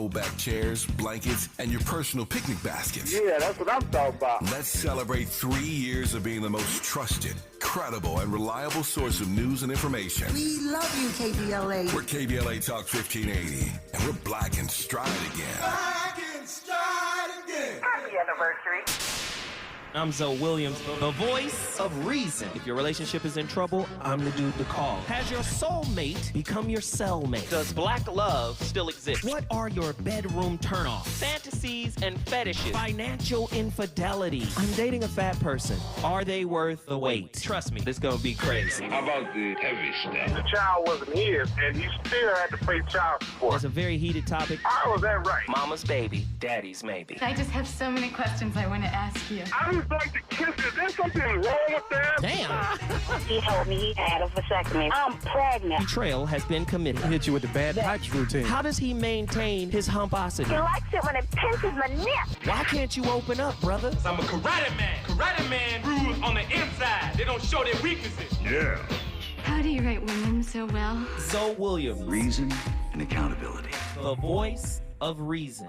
fold-back chairs, blankets, and your personal picnic baskets. Yeah, that's what I'm talking about. Let's celebrate 3 years of being the most trusted, credible, and reliable source of news and information. We love you, KBLA. We're KBLA Talk 1580, and we're black and stride again. Black and stride again. Happy anniversary. I'm Zoe Williams, the voice of reason. If your relationship is in trouble, I'm the dude to call. Has your soulmate become your cellmate? Does black love still exist? What are your bedroom turnoffs? Fantasies and fetishes. Financial infidelity. I'm dating a fat person. Are they worth the wait? Trust me, this gonna be crazy. How about the heavy stuff? The child wasn't his, and he still had to pay child support. It's a very heated topic. How was that right? Mama's baby, daddy's maybe. I just have so many questions I want to ask you. I was like to kiss. Is there something wrong with that? Damn. He told me he had a vasectomy. I'm pregnant. Betrayal has been committed. Hit you with the bad pipes routine. How does he maintain his humposity? He likes it when it pinches my neck. Why can't you open up, brother? I'm a karate man. Karate man rules on the inside. They don't show their weaknesses. Yeah. How do you write women so well? Zoe Williams, Reason and accountability. the voice of reason.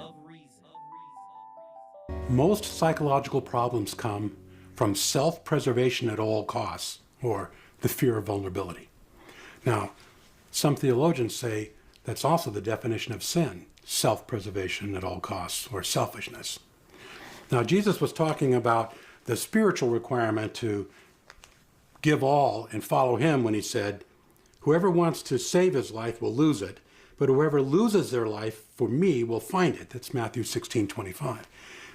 Most psychological problems come from self-preservation at all costs, or the fear of vulnerability. Now, some theologians say that's also the definition of sin, self-preservation at all costs, or selfishness. Now, Jesus was talking about the spiritual requirement to give all and follow him when he said, whoever wants to save his life will lose it, but whoever loses their life for me will find it. That's Matthew 16:25.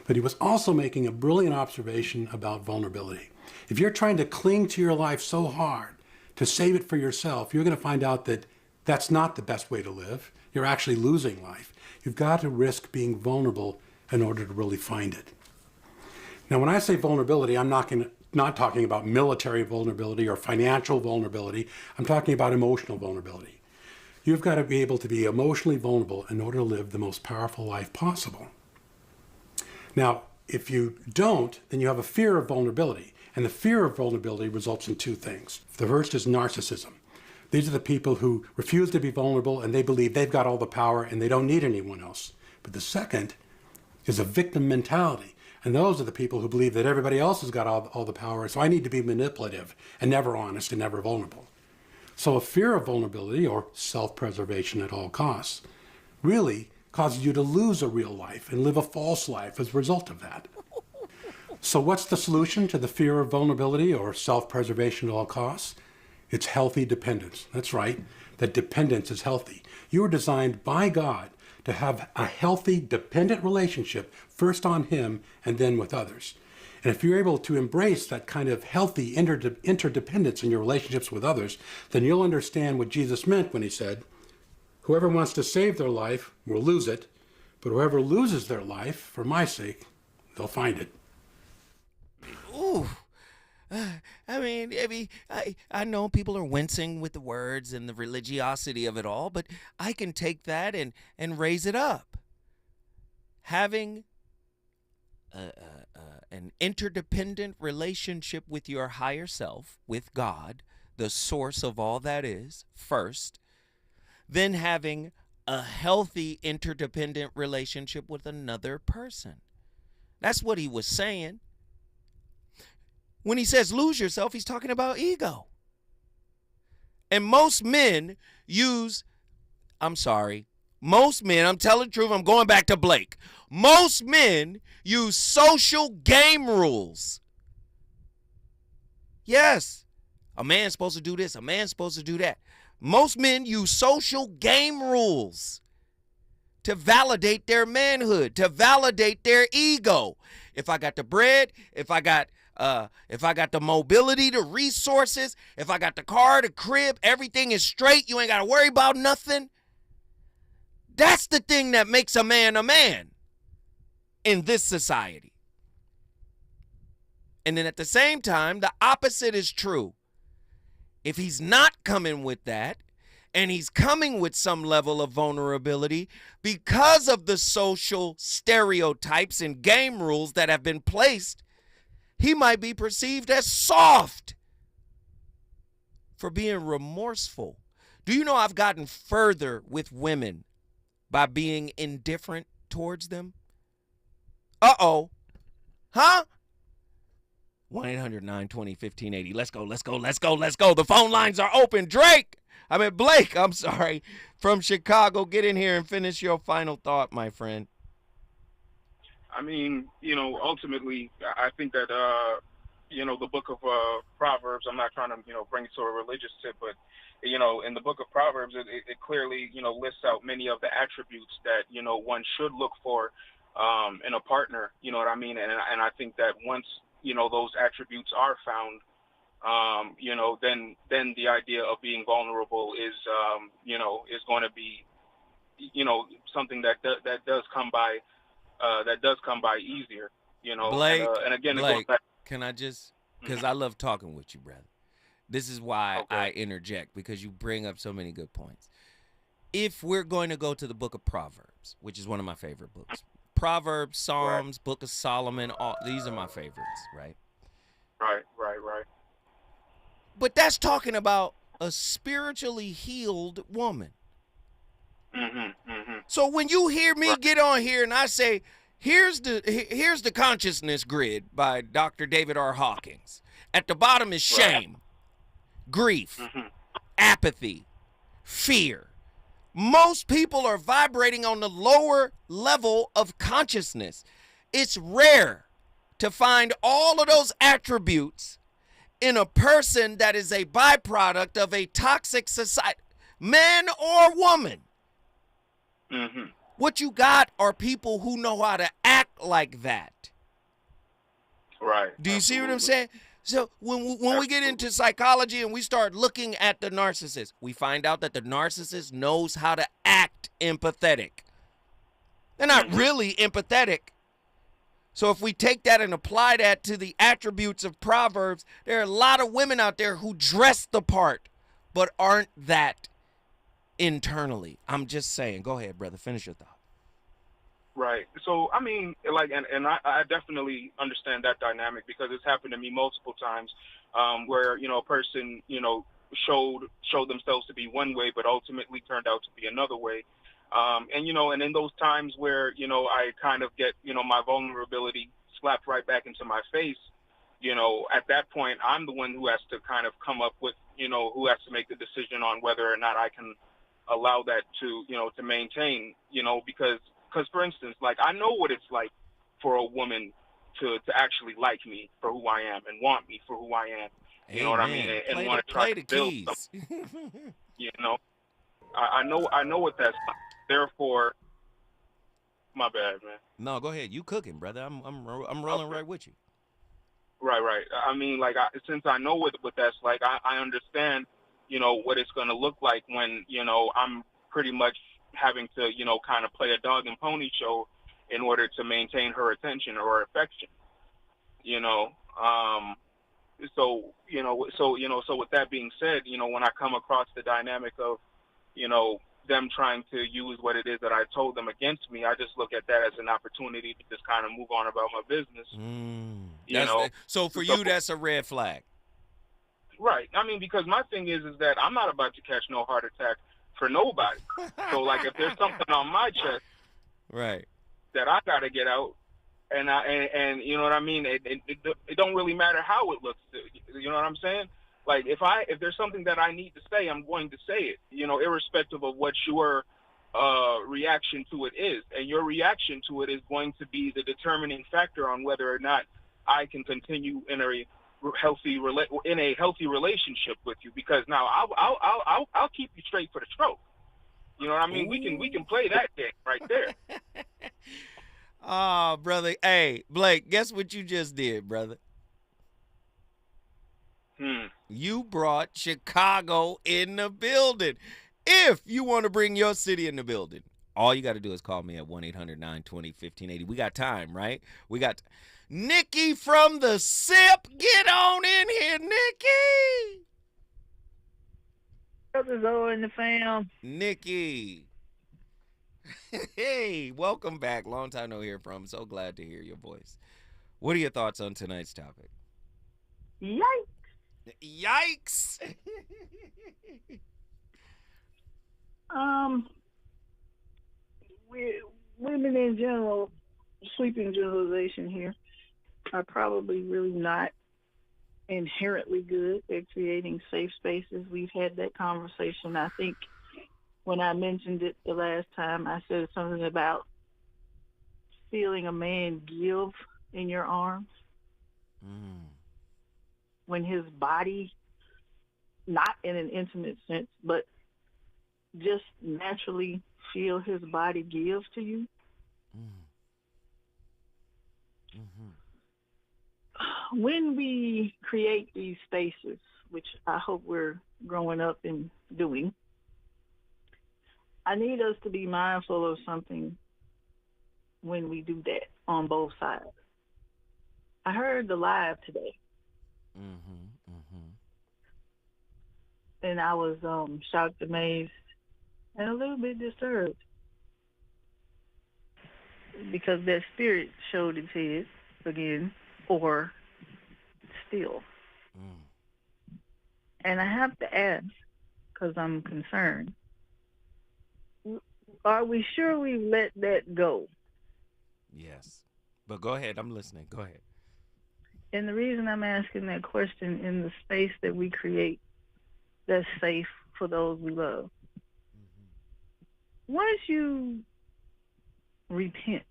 But he was also making a brilliant observation about vulnerability. If you're trying to cling to your life so hard to save it for yourself, you're going to find out that that's not the best way to live. You're actually losing life. You've got to risk being vulnerable in order to really find it. Now, when I say vulnerability, I'm not talking about military vulnerability or financial vulnerability. I'm talking about emotional vulnerability. You've got to be able to be emotionally vulnerable in order to live the most powerful life possible. Now, if you don't, then you have a fear of vulnerability. And the fear of vulnerability results in two things. The first is narcissism. These are the people who refuse to be vulnerable and they believe they've got all the power and they don't need anyone else. But the second is a victim mentality. And those are the people who believe that everybody else has got all the power, so I need to be manipulative and never honest and never vulnerable. So a fear of vulnerability, or self-preservation at all costs, really causes you to lose a real life and live a false life as a result of that. So what's the solution to the fear of vulnerability or self-preservation at all costs? It's healthy dependence. That's right, that dependence is healthy. You were designed by God to have a healthy, dependent relationship, first on him and then with others. And if you're able to embrace that kind of healthy interdependence in your relationships with others, then you'll understand what Jesus meant when he said, whoever wants to save their life will lose it, but whoever loses their life for my sake, they'll find it. Ooh. I know people are wincing with the words and the religiosity of it all, but I can take that and raise it up. Having an interdependent relationship with your higher self, with God, the source of all that is, first, then having a healthy interdependent relationship with another person. That's what he was saying. When he says lose yourself, he's talking about ego. And most men I'm telling the truth, I'm going back to Blake. Most men use social game rules. Yes, a man's supposed to do this, a man's supposed to do that. Most men use social game rules to validate their manhood, to validate their ego. If I got the bread, if I got the mobility, the resources, if I got the car, the crib, everything is straight, you ain't got to worry about nothing. That's the thing that makes a man in this society. And then at the same time, the opposite is true. If he's not coming with that, and he's coming with some level of vulnerability because of the social stereotypes and game rules that have been placed, he might be perceived as soft for being remorseful. Do you know I've gotten further with women by being indifferent towards them? Uh-oh. Huh? 1-800-920-1580. Let's go, let's go, let's go, let's go. The phone lines are open. Blake, I'm sorry, from Chicago. Get in here and finish your final thought, my friend. I mean, ultimately, I think that, the book of Proverbs, I'm not trying to, bring it to a religious tip, but, in the book of Proverbs, it clearly, lists out many of the attributes that, one should look for in a partner, you know what I mean? And I think that once, those attributes are found, then the idea of being vulnerable is, is going to be, something that does come by, easier, Blake, and again, Blake, it goes back. can I just, because I love talking with you, brother. This is why I interject, because you bring up so many good points. If we're going to go to the book of Proverbs, which is one of my favorite books, Proverbs, Psalms, Book of Solomon, these are my favorites, right? Right. But that's talking about a spiritually healed woman. So when you hear me get on here and I say, here's the consciousness grid by Dr. David R. Hawkins. At the bottom is shame, grief, apathy, fear. Most people are vibrating on the lower level of consciousness. It's rare to find all of those attributes in a person that is a byproduct of a toxic society, man or woman. What you got are people who know how to act like that. Right. Do you see what I'm saying? So when we get into psychology and we start looking at the narcissist, we find out that the narcissist knows how to act empathetic. They're not really empathetic. So if we take that and apply that to the attributes of Proverbs, there are a lot of women out there who dress the part but aren't that internally. I'm just saying. Go ahead, brother. Finish your thought. Right. So, I mean, and I definitely understand that dynamic because it's happened to me multiple times where, a person, showed themselves to be one way, but ultimately turned out to be another way. And in those times where, I kind of get, my vulnerability slapped right back into my face, at that point, I'm the one who has to kind of come up with, who has to make the decision on whether or not I can allow that to, to maintain, because for instance, I know what it's like for a woman to actually like me for who I am and want me for who I am. You know what I mean? And want to try to build something. I know what that's like. Therefore, my bad, man. No, go ahead. You cooking, brother. I'm rolling right with you. Right. I mean, since I know what that's like, I understand, what it's going to look like when, I'm pretty much having to, kind of play a dog and pony show in order to maintain her attention or affection, So with that being said, when I come across the dynamic of, them trying to use what it is that I told them against me, I just look at that as an opportunity to just kind of move on about my business. So for you, that's a red flag. Right. I mean, because my thing is that I'm not about to catch no heart attack for nobody. So if there's something on my chest, right, that I got to get out, and you know what I mean, it don't really matter how it looks. You know what I'm saying? If there's something that I need to say, I'm going to say it. Irrespective of what your reaction to it is, and your reaction to it is going to be the determining factor on whether or not I can continue in a healthy relationship with you. Because now I'll keep you straight for the stroke. You know what I mean? Ooh. We can play that game right there. Oh, brother. Hey, Blake, guess what you just did, brother? You brought Chicago in the building. If you want to bring your city in the building, all you got to do is call me at 1-800-920-1580. We got time, right? We got Nikki from the SIP. Get on in here, Nikki. Brothers all in the fam. Nikki. Hey, welcome back. Long time no hear from. So glad to hear your voice. What are your thoughts on tonight's topic? Yikes. women in general, sweeping generalization here, are probably really not inherently good at creating safe spaces. We've had that conversation. I think when I mentioned it the last time, I said something about feeling a man give in your arms when his body, not in an intimate sense, but just naturally feel his body give to you. When we create these spaces, which I hope we're growing up and doing, I need us to be mindful of something when we do that on both sides. I heard the live today, and I was shocked, amazed, and a little bit disturbed because that spirit showed its head again, or still. And I have to ask, because I'm concerned, are we sure we let that go? Yes. But go ahead. I'm listening. Go ahead. And the reason I'm asking that question, in the space that we create that's safe for those we love, once you repent,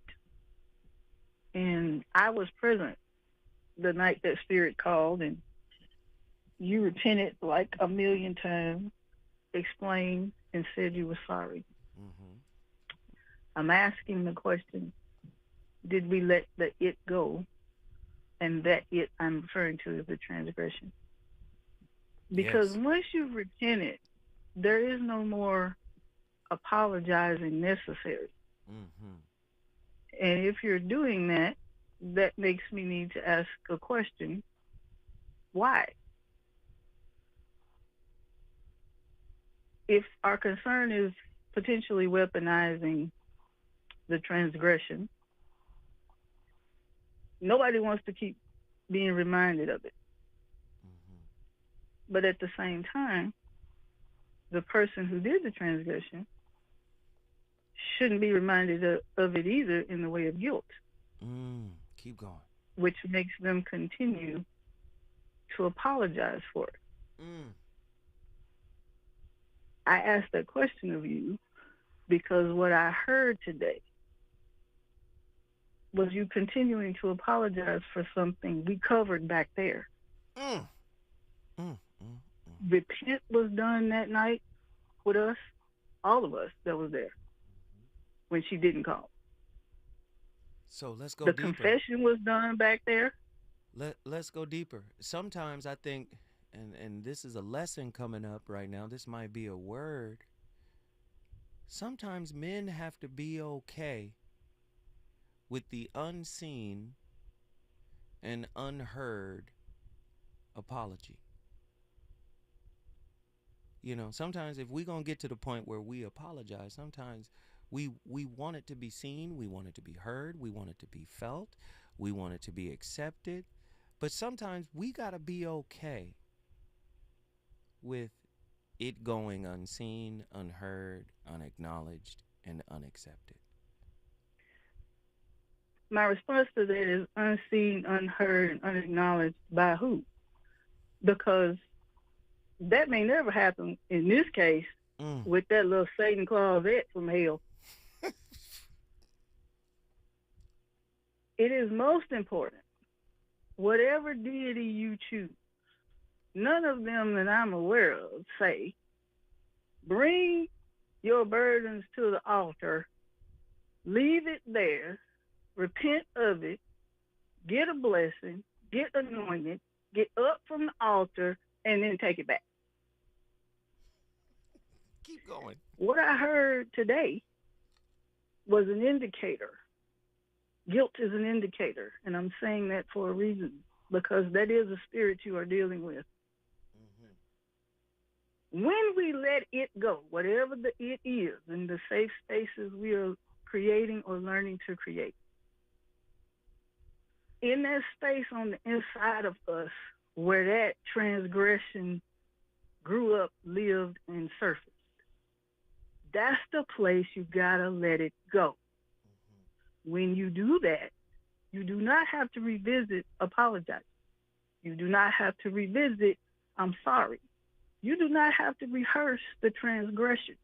and I was present the night that spirit called, and you repented like a million times, explained, and said you were sorry. I'm asking the question, did we let the it go? And that it I'm referring to is the transgression. Because once you've repented, there is no more apologizing necessary. And if you're doing that, that makes me need to ask a question. Why? If our concern is potentially weaponizing the transgression, nobody wants to keep being reminded of it. But at the same time, the person who did the transgression shouldn't be reminded of it either in the way of guilt. Keep going. Which makes them continue to apologize for it. I asked that question of you because what I heard today was you continuing to apologize for something we covered back there. Repent was done that night with us, all of us that was there, when she didn't call. So let's go deeper. The confession was done back there. Let's go deeper. Sometimes I think, and this is a lesson coming up right now, this might be a word. Sometimes men have to be okay with the unseen and unheard apology. You know, sometimes if we're going to get to the point where we apologize, sometimes we want it to be seen, we want it to be heard, we want it to be felt, we want it to be accepted. But sometimes we got to be okay with it going unseen, unheard, unacknowledged, and unaccepted. My response to that is unseen, unheard, and unacknowledged by who? Because that may never happen in this case with that little Satan closet from hell. It is most important, whatever deity you choose, none of them that I'm aware of say, bring your burdens to the altar, leave it there, repent of it, get a blessing, get anointed, get up from the altar, and then take it back. Keep going. What I heard today was an indicator. Guilt is an indicator, and I'm saying that for a reason, because that is a spirit you are dealing with. When we let it go, whatever the it is, in the safe spaces we are creating or learning to create, in that space on the inside of us where that transgression grew up, lived, and surfaced, That's the place you gotta let it go. When you do that, you do not have to revisit apologize. You do not have to revisit I'm sorry. You do not have to rehearse the transgression.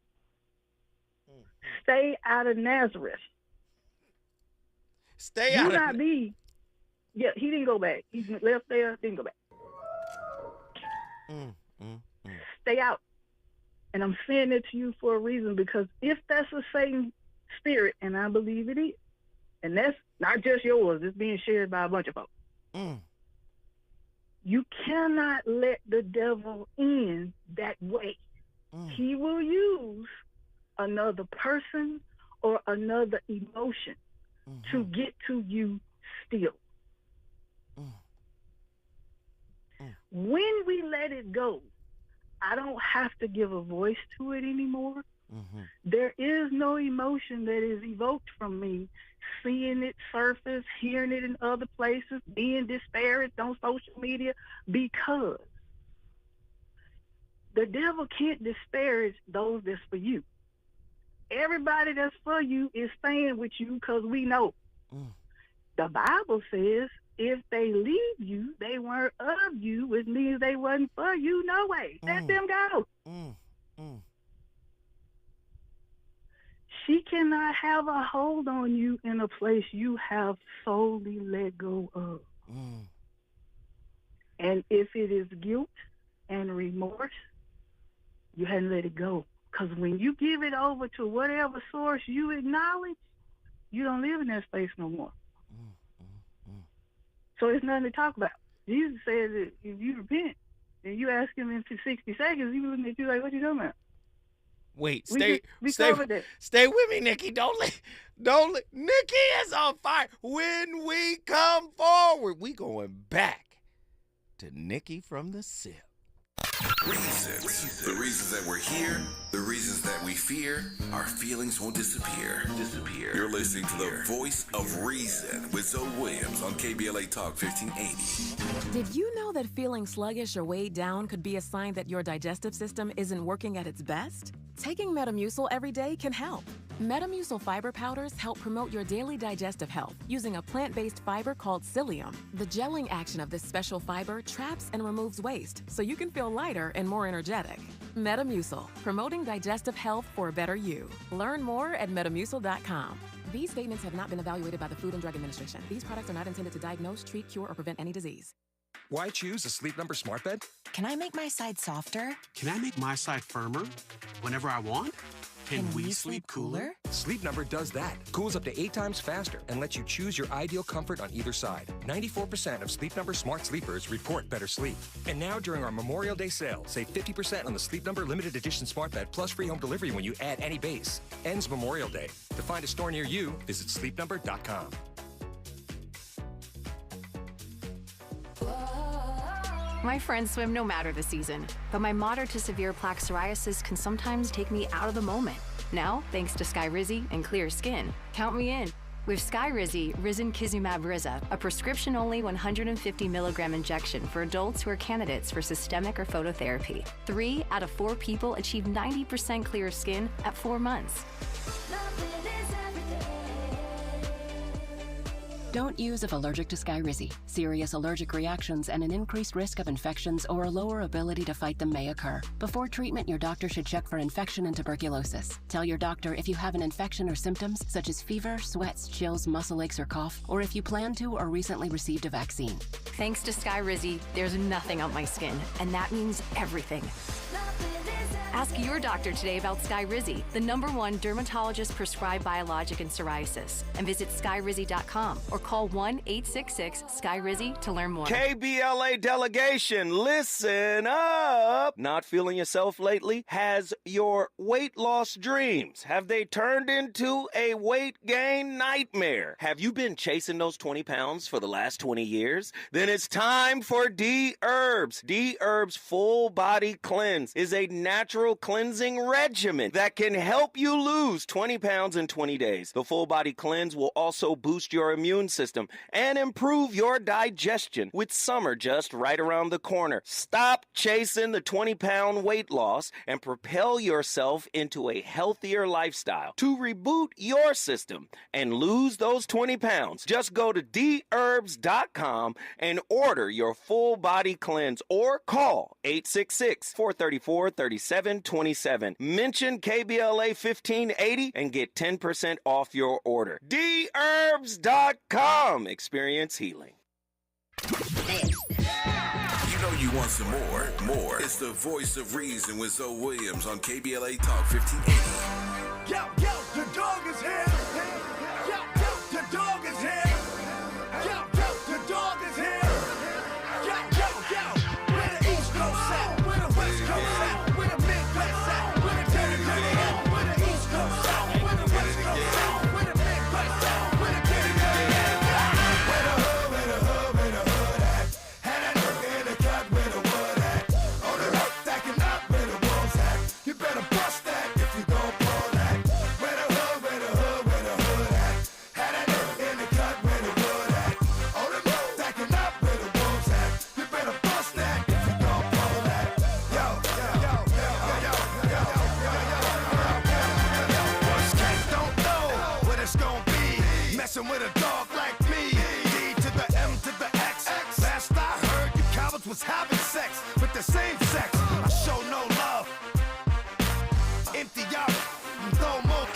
Stay out of Nazareth. Stay out Do of not be. Yeah, he didn't go back. He left there, didn't go back. Stay out. And I'm saying it to you for a reason, because if that's the same spirit, and I believe it is, and that's not just yours, it's being shared by a bunch of folks. You cannot let the devil in that way. He will use another person or another emotion to get to you still. When we let it go, I don't have to give a voice to it anymore. There is no emotion that is evoked from me seeing it surface, hearing it in other places, being disparaged on social media, because the devil can't disparage those that's for you. Everybody that's for you is staying with you because we know. The Bible says if they leave you, they weren't of you, which means they wasn't for you no way. Let them go. She cannot have a hold on you in a place you have solely let go of. And if it is guilt and remorse, you hadn't let it go. Because when you give it over to whatever source you acknowledge, you don't live in that space no more. So it's nothing to talk about. Jesus says that if you repent and you ask him in 60 seconds, he looking at you like, what you talking about? Wait, We stay with me, Nikki. Don't let Nikki is on fire. When we come forward, we going back to Nikki from the SIP. Reasons. The reasons that we're here, the reasons that we fear, our feelings won't disappear. You're listening to the voice of reason with Zoe Williams on KBLA Talk 1580. Did you know that feeling sluggish or weighed down could be a sign that your digestive system isn't working at its best? Taking Metamucil every day can help. Metamucil fiber powders help promote your daily digestive health using a plant-based fiber called psyllium. The gelling action of this special fiber traps and removes waste so you can feel lighter and more energetic. Metamucil, promoting digestive health for a better you. Learn more at metamucil.com. These statements have not been evaluated by the Food and Drug Administration. These products are not intended to diagnose, treat, cure, or prevent any disease. Why choose a Sleep Number smart bed? Can I make my side softer? Can I make my side firmer whenever I want? Can we sleep cooler? Sleep Number does that. Cools up to 8 times faster and lets you choose your ideal comfort on either side. 94% of Sleep Number smart sleepers report better sleep. And now during our Memorial Day sale, save 50% on the Sleep Number limited edition smart bed plus free home delivery when you add any base. Ends Memorial Day. To find a store near you, visit sleepnumber.com. My friends swim no matter the season, but my moderate to severe plaque psoriasis can sometimes take me out of the moment. Now, thanks to Skyrizi and clear skin, count me in. With Skyrizi, Risankizumab Riza, a prescription-only 150 milligram injection for adults who are candidates for systemic or phototherapy. 3 out of 4 people achieve 90% clear skin at 4 months. Don't use if allergic to Skyrizi. Serious allergic reactions and an increased risk of infections or a lower ability to fight them may occur. Before treatment, your doctor should check for infection and tuberculosis. Tell your doctor if you have an infection or symptoms such as fever, sweats, chills, muscle aches, or cough, or if you plan to or recently received a vaccine. Thanks to Skyrizi, there's nothing on my skin, and that means everything. Ask your doctor today about Skyrizi, the #1 dermatologist-prescribed biologic in psoriasis, and visit skyrizi.com or call 1-866-SKYRIZI to learn more. KBLA delegation, listen up. Not feeling yourself lately? Has your weight loss dreams, have they turned into a weight gain nightmare? Have you been chasing those 20 pounds for the last 20 years? Then it's time for D-Herbs. D-Herbs Full Body Cleanse is a natural natural cleansing regimen that can help you lose 20 pounds in 20 days. The full body cleanse will also boost your immune system and improve your digestion with summer just right around the corner. Stop chasing the 20-pound weight loss and propel yourself into a healthier lifestyle. To reboot your system and lose those 20 pounds, just go to therbs.com and order your full body cleanse or call 866-434-3727. Mention KBLA 1580 and get 10% off your order. therbs.com. Experience healing. You know you want some more. It's the voice of reason with Zoe Williams on KBLA Talk 1580. Yo, the dog is here. Yo, the dog is here. Yo, the dog is here. Yo, where the East Coast at? Where the West Coast at? Where the Midwest at? Where the dirty at? Where the East Coast at? Where the West Coast at? Where the Midwest at? Where the dirty at? Where the hood at? Had that nigga in the cut where the wood at? On the hook, stacking up where the wolves at. You better bust that if you gon' pull that. Where the hood at? Had that nigga in the cut where the wood at? On the hook, stacking up where the wolves at. You better bust that if you gon' pull that. Worst case, don't know what it's gon' be. Messing with a dog like me. D to the M to the X. Last I heard, you cowards was having sex with the same sex. I show no love. Empty out, throw more.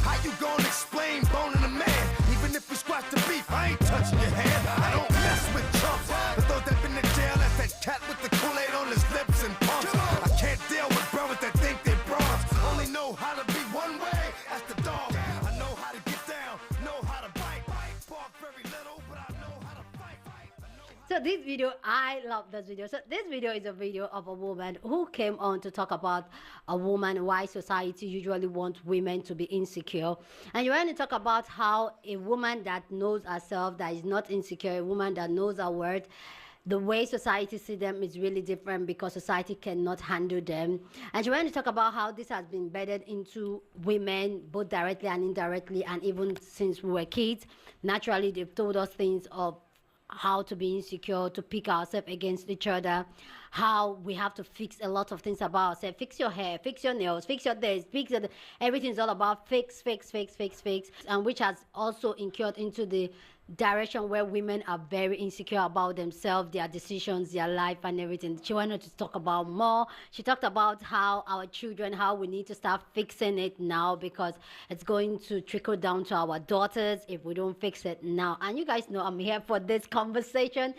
How you gonna explain boning a man? Even if we squash the beef, I ain't touching your hand. I don't mess with chumps. But those that been in jail, that's that cat with the Kool-Aid on his lips and pumps. I can't deal with brothers that think they're bras. Only know how to be one way, that's the dog. I know how to get down, know how to bite. Bark very little, but I know how to fight. So this video, I love this video. So this video is a video of a woman who came on to talk about a woman, why society usually wants women to be insecure. And you want to talk about how a woman that knows herself, that is not insecure, a woman that knows her worth, the way society sees them is really different because society cannot handle them. And she wanted to talk about how this has been embedded into women, both directly and indirectly, and even since we were kids. Naturally, they've told us things of how to be insecure, to pick ourselves against each other, how we have to fix a lot of things about ourselves. Fix your hair, fix your nails, fix your this, fix your... Everything's all about fix. And which has also incurred into the direction where women are very insecure about themselves, their decisions, their life, and everything. She wanted to talk about more. She talked about how our children, how we need to start fixing it now because it's going to trickle down to our daughters if we don't fix it now. And you guys know I'm here for this conversation.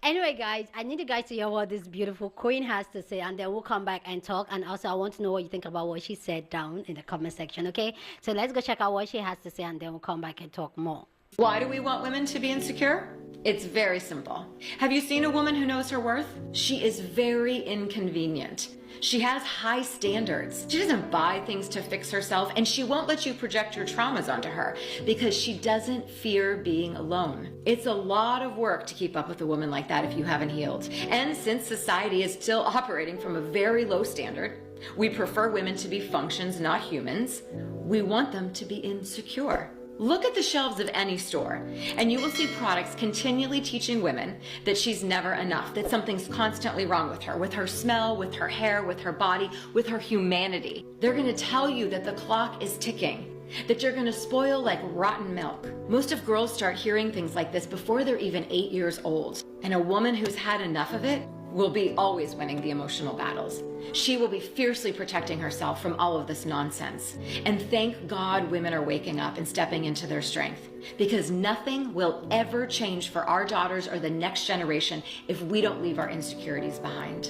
Anyway, guys, I need you guys to hear what this beautiful queen has to say, and then we'll come back and talk. And also, I want to know what you think about what she said down in the comment section, okay? So let's go check out what she has to say, and then we'll come back and talk more. Why do we want women to be insecure? It's very simple. Have you seen a woman who knows her worth? She is very inconvenient. She has high standards. She doesn't buy things to fix herself, and she won't let you project your traumas onto her because she doesn't fear being alone. It's a lot of work to keep up with a woman like that if you haven't healed. And since society is still operating from a very low standard, we prefer women to be functions, not humans. We want them to be insecure. Look at the shelves of any store, and you will see products continually teaching women that she's never enough, that something's constantly wrong with her smell, with her hair, with her body, with her humanity. They're going to tell you that the clock is ticking, that you're going to spoil like rotten milk. Most of girls start hearing things like this before they're even 8 years old, and a woman who's had enough of it will be always winning the emotional battles. She will be fiercely protecting herself from all of this nonsense. And thank God women are waking up and stepping into their strength, because nothing will ever change for our daughters or the next generation if we don't leave our insecurities behind.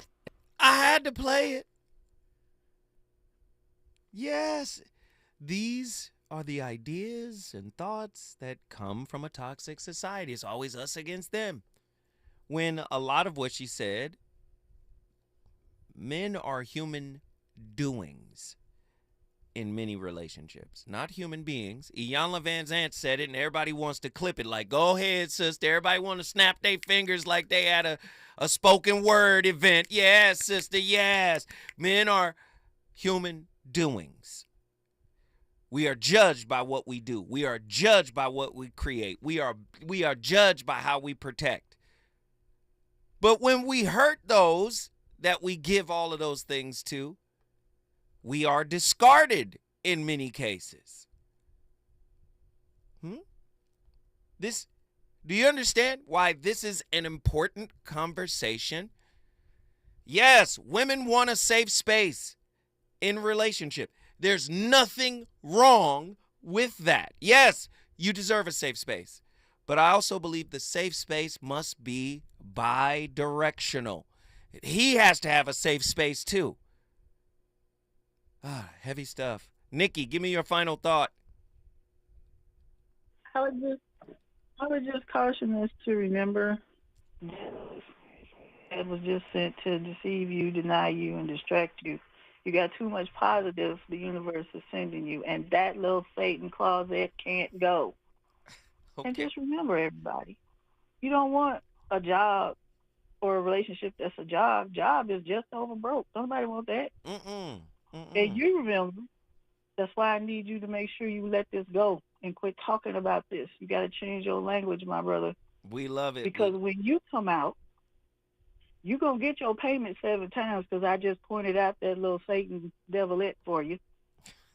I had to play it. Yes, these are the ideas and thoughts that come from a toxic society. It's always us against them. When a lot of what she said, men are human doings in many relationships, not human beings. Iyanla Van Zant said it, and everybody wants to clip it like, go ahead, sister. Everybody want to snap their fingers like they had a spoken word event. Yes, sister, yes. Men are human doings. We are judged by what we do. We are judged by what we create. We are judged by how we protect. But when we hurt those that we give all of those things to, we are discarded in many cases. Do you understand why this is an important conversation? Yes, women want a safe space in relationship. There's nothing wrong with that. Yes, you deserve a safe space. But I also believe the safe space must be bi-directional. He has to have a safe space too. Heavy stuff. Nikki, give me your final thought. I would just caution us to remember it was just sent to deceive you, deny you, and distract you. You got too much positive the universe is sending you, and that little Satan closet can't go. Okay. And just remember, everybody, you don't want a job or a relationship that's a job. Job is just over broke. Nobody want that. And you remember, that's why I need you to make sure you let this go and quit talking about this. You got to change your language, my brother. We love it. Because when you come out, you're going to get your payment 7 times, because I just pointed out that little Satan devilette for you.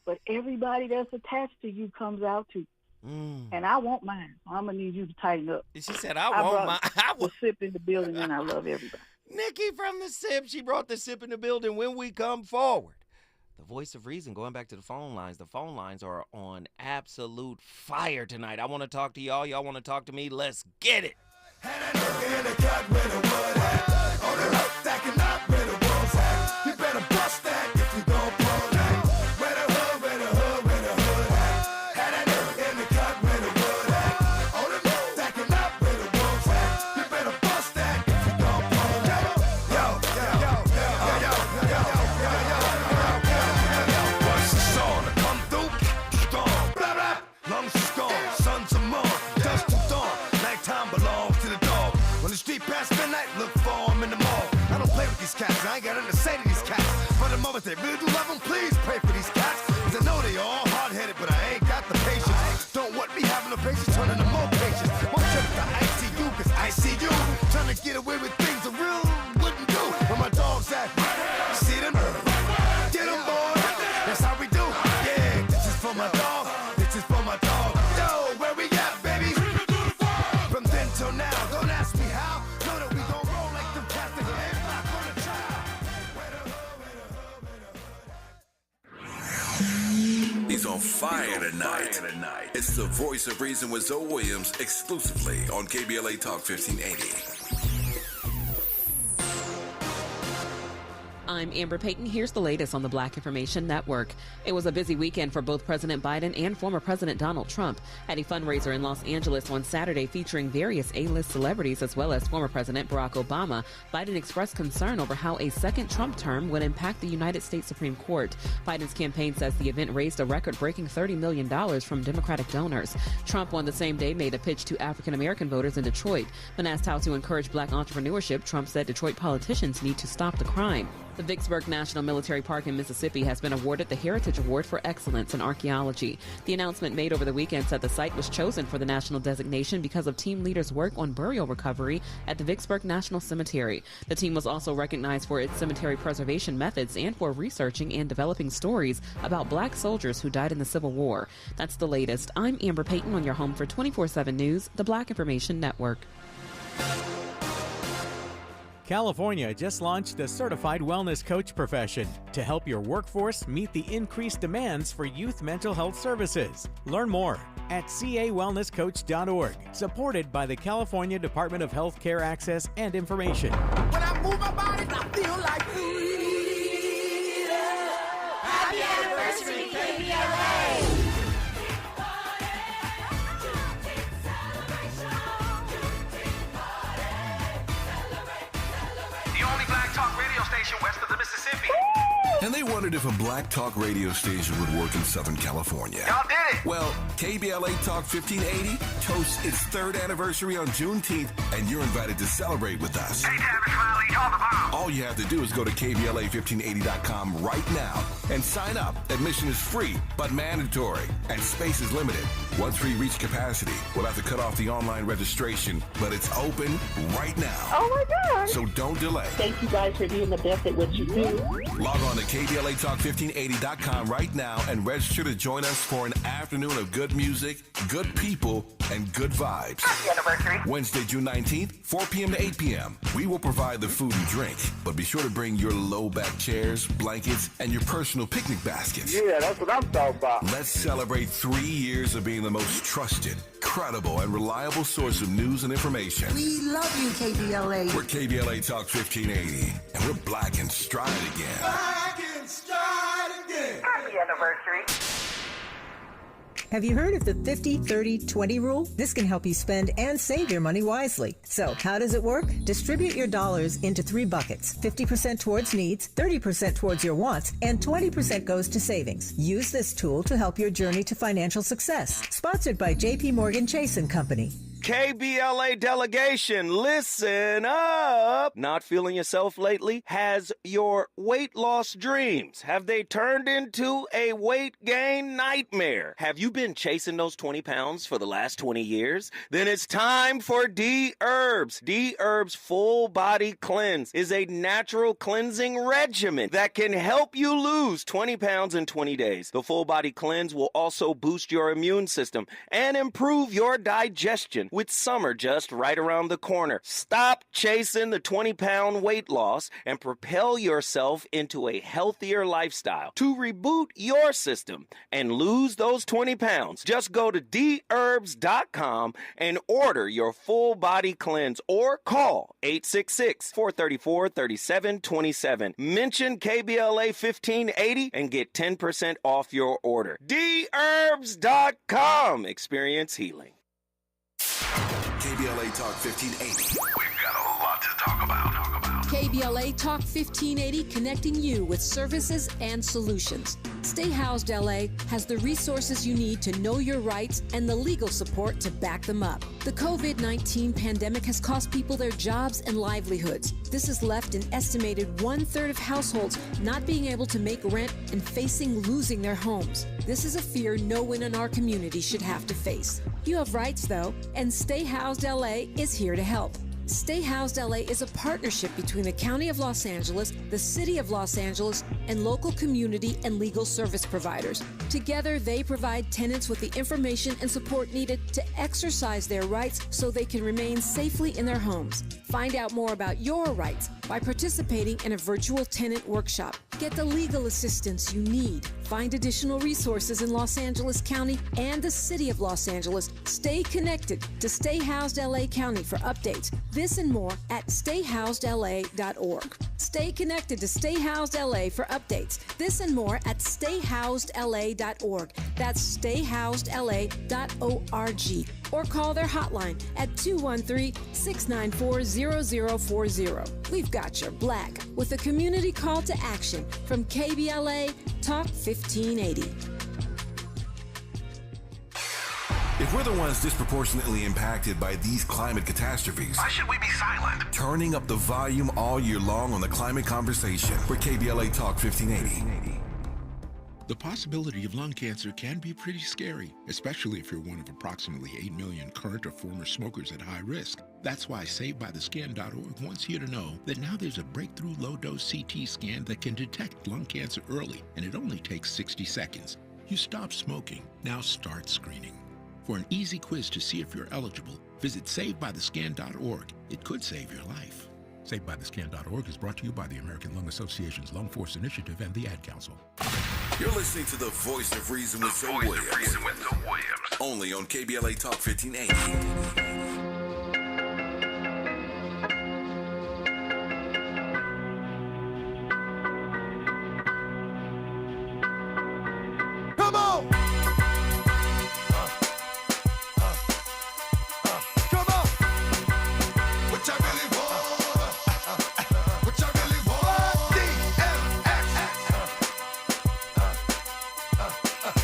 But everybody that's attached to you comes out too. And I want mine. I'm going to need you to tighten up. She said, I want mine. I will sip in the building, and I love everybody. Nikki from the SIP. She brought the SIP in the building when we come forward. The voice of reason, going back to the phone lines. The phone lines are on absolute fire tonight. I want to talk to y'all. Y'all want to talk to me? Let's get it. You better bust that if you don't pull that. Where the hood, where the hood, where the hood at? Had that nigga in the cut where the wood at. On the road, stacking up where the wolves at. You better bust that if you don't pull that. Yo, yo, yo, yo, yo, yo, yo, yo, yo. Once the sun come through, storm, blah, blah. Lungs are gone, sons are more, dust to dawn. Nighttime belongs to the dog. When the street past midnight, look for him in the mall. I don't play with these cats, I ain't got nothing to say to these cats. But the moment they really do love them, please pray for these cats. Cause I know they all hard-headed, but I ain't got the patience. Don't want me having no patience, turning to more patience. One trip to ICU, cause I see you trying to get away with things a real wouldn't do. Where my dogs at? See them? Get them, boy. That's how we do. Yeah, this is for my dog. This is for my dog. Yo, where we at, baby? From then till now, don't ask me how. Know that we gon' roll like them cats that ain't not gonna try. He's on fire tonight. It's the voice of reason with Zoe Williams, exclusively on KBLA Talk 1580. I'm Amber Payton. Here's the latest on the Black Information Network. It was a busy weekend for both President Biden and former President Donald Trump at a fundraiser in Los Angeles on Saturday featuring various A-list celebrities as well as former President Barack Obama. Biden expressed concern over how a second Trump term would impact the United States Supreme Court. Biden's campaign says the event raised a record-breaking $30 million from Democratic donors. Trump on the same day made a pitch to African-American voters in Detroit. When asked how to encourage black entrepreneurship, Trump said Detroit politicians need to stop the crime. The Vicksburg National Military Park in Mississippi has been awarded the Heritage Award for Excellence in Archaeology. The announcement made over the weekend said the site was chosen for the national designation because of team leaders' work on burial recovery at the Vicksburg National Cemetery. The team was also recognized for its cemetery preservation methods and for researching and developing stories about black soldiers who died in the Civil War. That's the latest. I'm Amber Payton on your home for 24/7 News, the Black Information Network. California just launched a certified wellness coach profession to help your workforce meet the increased demands for youth mental health services. Learn more at cawellnesscoach.org, supported by the California Department of Health Care Access and Information. When I move my body, I feel like freedom. Happy anniversary, KBLA. West of the Mississippi. And they wondered if a black talk radio station would work in Southern California. Y'all did it! Well, KBLA Talk 1580 toasts its 3rd anniversary on Juneteenth, and you're invited to celebrate with us. Hey, Tavis Riley, y'all the bomb. All you have to do is go to KBLA1580.com right now And sign up. Admission is free, but mandatory, and space is limited. Once we reach capacity, we'll have to cut off the online registration, but it's open right now. Oh my God. So don't delay. Thank you guys for being the best at what you do. Log on to KBLATalk1580.com right now and register to join us for an afternoon of good music, good people, and good vibes. Happy anniversary. Wednesday, June 19th, 4 p.m. to 8 p.m. We will provide the food and drink, but be sure to bring your low-back chairs, blankets, and your personal picnic baskets. Yeah, that's what I'm talking about. Let's celebrate 3 years of being the most trusted, credible, and reliable source of news and information. We love you, KBLA. We're KBLA Talk 1580, and we're black and stride again. Black and stride again. Happy anniversary. Have you heard of the 50-30-20 rule? This can help you spend and save your money wisely. So, how does it work? Distribute your dollars into 3 buckets. 50% towards needs, 30% towards your wants, and 20% goes to savings. Use this tool to help your journey to financial success. Sponsored by J.P. Morgan Chase & Company. KBLA delegation, listen up. Not feeling yourself lately? Has your weight loss dreams, have they turned into a weight gain nightmare? Have you been chasing those 20 pounds for the last 20 years? Then it's time for D-Herbs. D-Herbs Full Body Cleanse is a natural cleansing regimen that can help you lose 20 pounds in 20 days. The Full Body Cleanse will also boost your immune system and improve your digestion. With summer just right around the corner, stop chasing the 20-pound weight loss and propel yourself into a healthier lifestyle. To reboot your system and lose those 20 pounds, just go to dherbs.com and order your full body cleanse or call 866-434-3727. Mention KBLA 1580 and get 10% off your order. dherbs.com. Experience healing. KBLA Talk 1580. We've got a lot to talk about. KBLA Talk 1580, connecting you with services and solutions. Stay Housed LA has the resources you need to know your rights and the legal support to back them up. The COVID-19 pandemic has cost people their jobs and livelihoods. This has left an estimated 1/3 of households not being able to make rent and facing losing their homes. This is a fear no one in our community should have to face. You have rights, though, and Stay Housed LA is here to help. Stay Housed LA is a partnership between the County of Los Angeles, the City of Los Angeles, and local community and legal service providers. Together, they provide tenants with the information and support needed to exercise their rights so they can remain safely in their homes. Find out more about your rights by participating in a virtual tenant workshop. Get the legal assistance you need. Find additional resources in Los Angeles County and the City of Los Angeles. Stay connected to Stay Housed LA County for updates. This and more at stayhousedla.org. Stay connected to Stay Housed LA for updates. This and more at stayhousedla.org. That's stayhousedla.org. Or call their hotline at 213-694-0040. We've got your black with a community call to action from KBLA Talk 1580. If we're the ones disproportionately impacted by these climate catastrophes, why should we be silent? Turning up the volume all year long on the climate conversation. We're KBLA Talk 1580. The possibility of lung cancer can be pretty scary, especially if you're one of approximately 8 million current or former smokers at high risk. That's why SaveByTheScan.org wants you to know that now there's a breakthrough low-dose CT scan that can detect lung cancer early, and it only takes 60 seconds. You stop smoking, now start screening. For an easy quiz to see if you're eligible, visit SaveByTheScan.org. It could save your life. SaveByTheScan.org is brought to you by the American Lung Association's Lung Force Initiative and the Ad Council. You're listening to the Voice of Reason with Zoe Williams. Only on KBLA Talk 1580. Come on! Come on! What y'all really want? What y'all really want? DMX!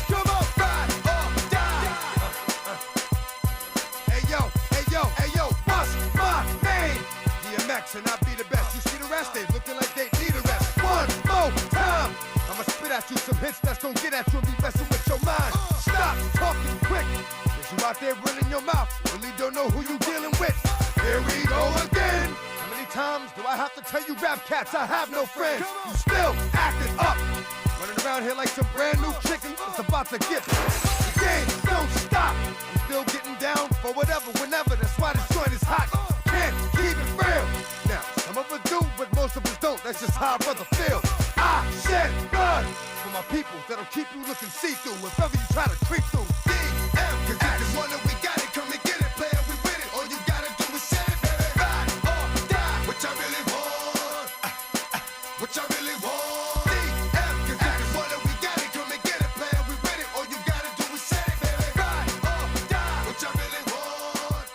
Come on, ride or die! Hey yo, what's my name? DMX, and I be the best. You see the rest, they looking like they need a rest. One more time, I'ma spit at you bitch that's gonna get at you and be messing with your mind. Stop talking quick, cause you out there running your mouth, really don't know who you dealing with. Here we go again. How many times do I have to tell you rap cats I have no friends? You still acting up, running around here like some brand new chicken that's about to get. The game don't stop. I'm still getting down for whatever, whenever. That's why this joint is hot. Can't keep it real. Now, some of us do, but most of us don't. That's just how a brother feels. I shed blood for my people that'll keep you looking see-through if ever you try to creep through. DM, cause if you want it, we got it. Come and get it, player, we with it. All you gotta do is set it, baby. Ride or die. What y'all really want? What y'all really want? DM, cause if you want it, we got it. Come and get it, player, we with it. All you gotta do is set it, baby. Ride or die. What y'all really want?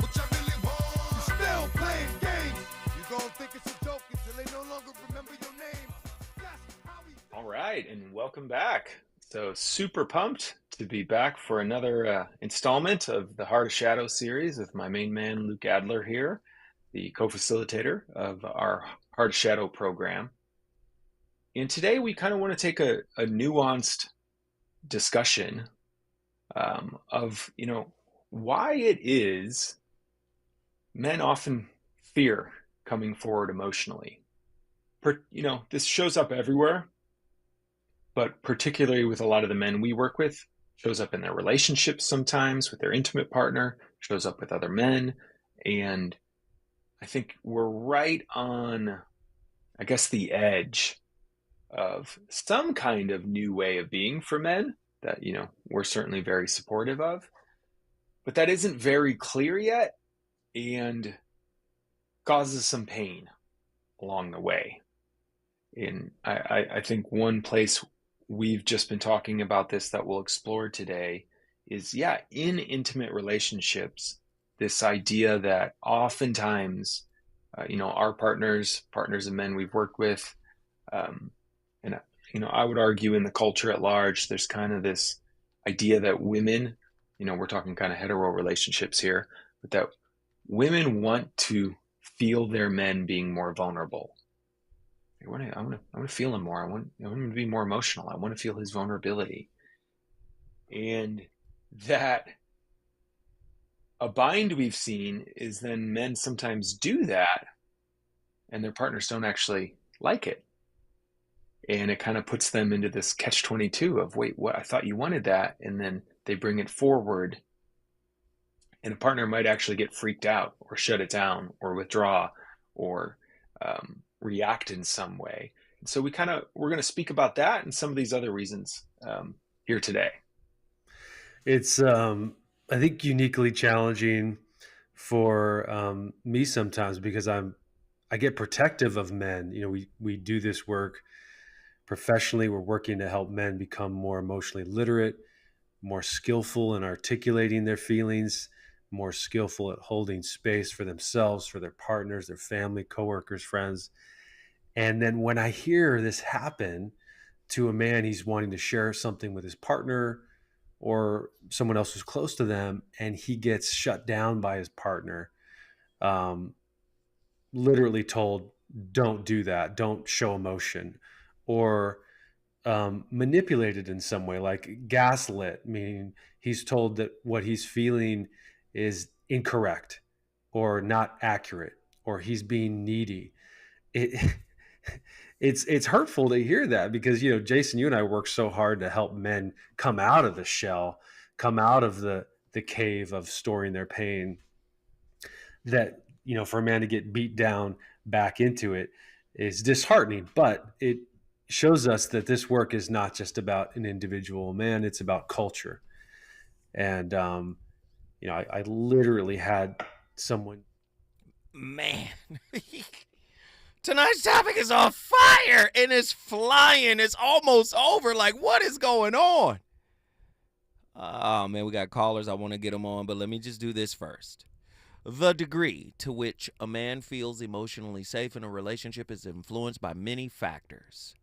What y'all really want? You still playing games. You gon' think it's a joke until they no longer remember your name. All right, and welcome back. So super pumped to be back for another installment of the Heart of Shadow series with my main man, Luke Adler here, the co-facilitator of our Heart of Shadow program. And today we kind of want to take a nuanced discussion of, why it is men often fear coming forward emotionally. This shows up everywhere, but particularly with a lot of the men we work with, shows up in their relationships sometimes with their intimate partner, shows up with other men. And I think we're right on, I guess, the edge of some kind of new way of being for men that, we're certainly very supportive of. But that isn't very clear yet and causes some pain along the way. And I think one place we've just been talking about this that we'll explore today is, in intimate relationships, this idea that oftentimes, our partners of men we've worked with, and I would argue in the culture at large, there's kind of this idea that women, we're talking kind of hetero relationships here, but that women want to feel their men being more vulnerable. I want to feel him more. I want him to be more emotional. I want to feel his vulnerability. And that a bind we've seen is then men sometimes do that and their partners don't actually like it. And it kind of puts them into this catch-22 of, wait, what? I thought you wanted that. And then they bring it forward and a partner might actually get freaked out or shut it down or withdraw or react in some way. And so we're going to speak about that and some of these other reasons here today. It's, I think, uniquely challenging for me sometimes because I get protective of men. We do this work professionally. We're working to help men become more emotionally literate, more skillful in articulating their feelings, more skillful at holding space for themselves, for their partners, their family, coworkers, friends. And then when I hear this happen to a man, he's wanting to share something with his partner or someone else who's close to them, and he gets shut down by his partner, literally told, don't do that, don't show emotion, or manipulated in some way, like gaslit, meaning he's told that what he's feeling is incorrect or not accurate, or he's being needy. It's hurtful to hear that because, Jason, you and I work so hard to help men come out of the shell, come out of the cave of storing their pain, that, for a man to get beat down back into it is disheartening, but it shows us that this work is not just about an individual man, it's about culture. And, I literally had someone. Man. Tonight's topic is on fire and it's flying. It's almost over. Like, what is going on? Oh, man, we got callers. I want to get them on, but let me just do this first. The degree to which a man feels emotionally safe in a relationship is influenced by many factors.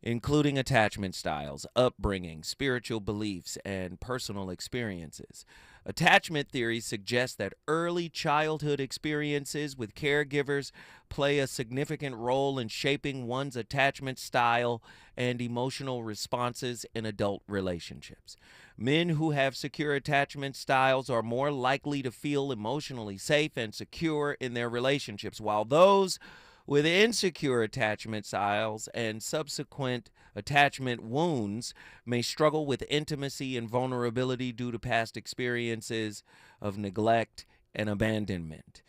including attachment styles, upbringing, spiritual beliefs, and personal experiences. Attachment theory suggests that early childhood experiences with caregivers play a significant role in shaping one's attachment style and emotional responses in adult relationships. Men who have secure attachment styles are more likely to feel emotionally safe and secure in their relationships, while those with insecure attachment styles and subsequent attachment wounds may struggle with intimacy and vulnerability due to past experiences of neglect and abandonment.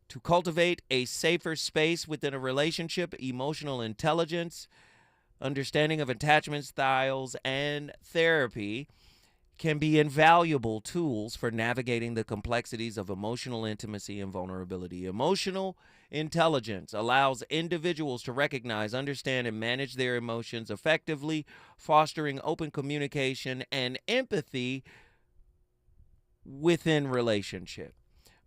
To cultivate a safer space within a relationship, emotional intelligence, understanding of attachment styles, and therapy can be invaluable tools for navigating the complexities of emotional intimacy and vulnerability. Emotional intelligence allows individuals to recognize, understand, and manage their emotions effectively, fostering open communication and empathy within relationship.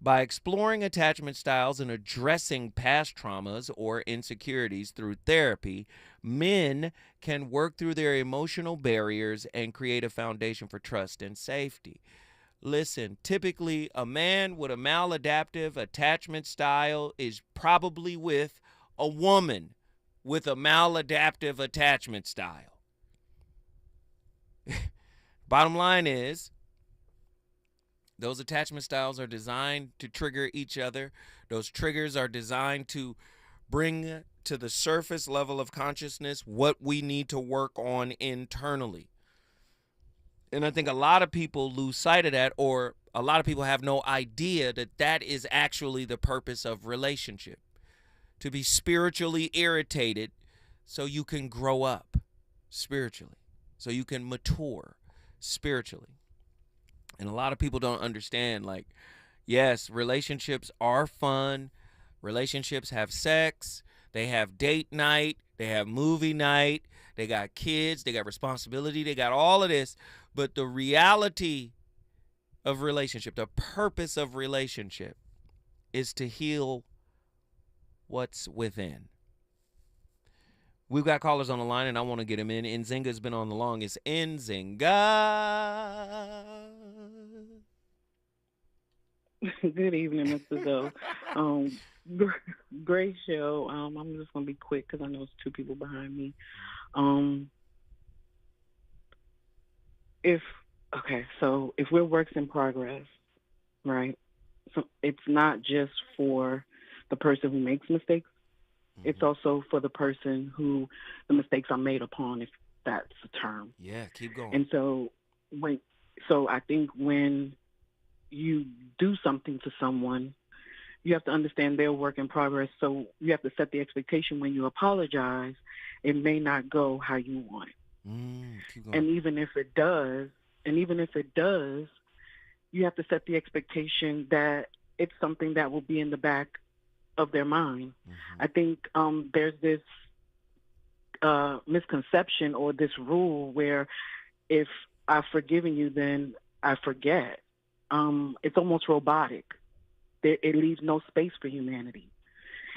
By exploring attachment styles and addressing past traumas or insecurities through therapy, men can work through their emotional barriers and create a foundation for trust and safety. Listen, typically a man with a maladaptive attachment style is probably with a woman with a maladaptive attachment style. Bottom line is, those attachment styles are designed to trigger each other. Those triggers are designed to bring to the surface level of consciousness what we need to work on internally. And I think a lot of people lose sight of that, or a lot of people have no idea that that is actually the purpose of relationship. To be spiritually irritated so you can grow up spiritually, so you can mature spiritually. And a lot of people don't understand, like, yes, relationships are fun. Relationships have sex. They have date night. They have movie night. They got kids. They got responsibility. They got all of this. But the reality of relationship, the purpose of relationship, is to heal what's within. We've got callers on the line, and I want to get him in. Nzinga's been on the longest. Nzinga. Good evening, Mr. Doe. Great show. I'm just going to be quick because I know it's two people behind me. If we're works in progress, right? So it's not just for the person who makes mistakes. Mm-hmm. It's also for the person who the mistakes are made upon, if that's a term. Yeah, keep going. And so I think when you do something to someone, you have to understand they're a work in progress. So you have to set the expectation when you apologize, it may not go how you want it. Keep going. And even if it does, you have to set the expectation that it's something that will be in the back of their mind. Mm-hmm. I think there's this misconception or this rule where if I've forgiven you, then I forget. It's almost robotic. It leaves no space for humanity.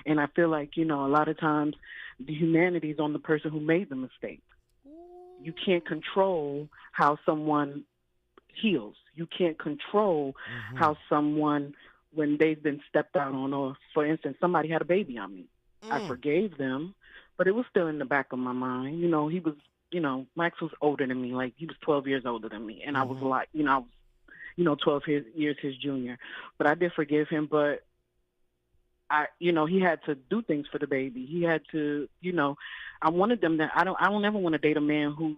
And I feel like, a lot of times the humanity is on the person who made the mistake. You can't control how someone heals. You can't control how someone, when they've been stepped out on, or for instance, somebody had a baby on me. I forgave them, but it was still in the back of my mind. He was, Max was older than me. Like, he was 12 years older than me. And I was like, I was 12 years his junior. But I did forgive him, but he had to do things for the baby. He had to, I wanted them to, I don't ever want to date a man who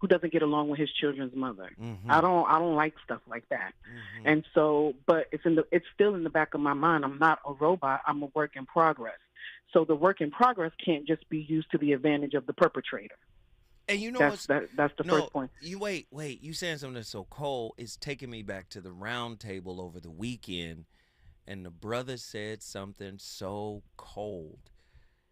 doesn't get along with his children's mother. Mm-hmm. I don't like stuff like that. Mm-hmm. And so, but it's still in the back of my mind. I'm not a robot. I'm a work in progress. So the work in progress can't just be used to the advantage of the perpetrator. And that's the first point. You wait. You saying something that's so cold is taking me back to the round table over the weekend, and the brother said something so cold.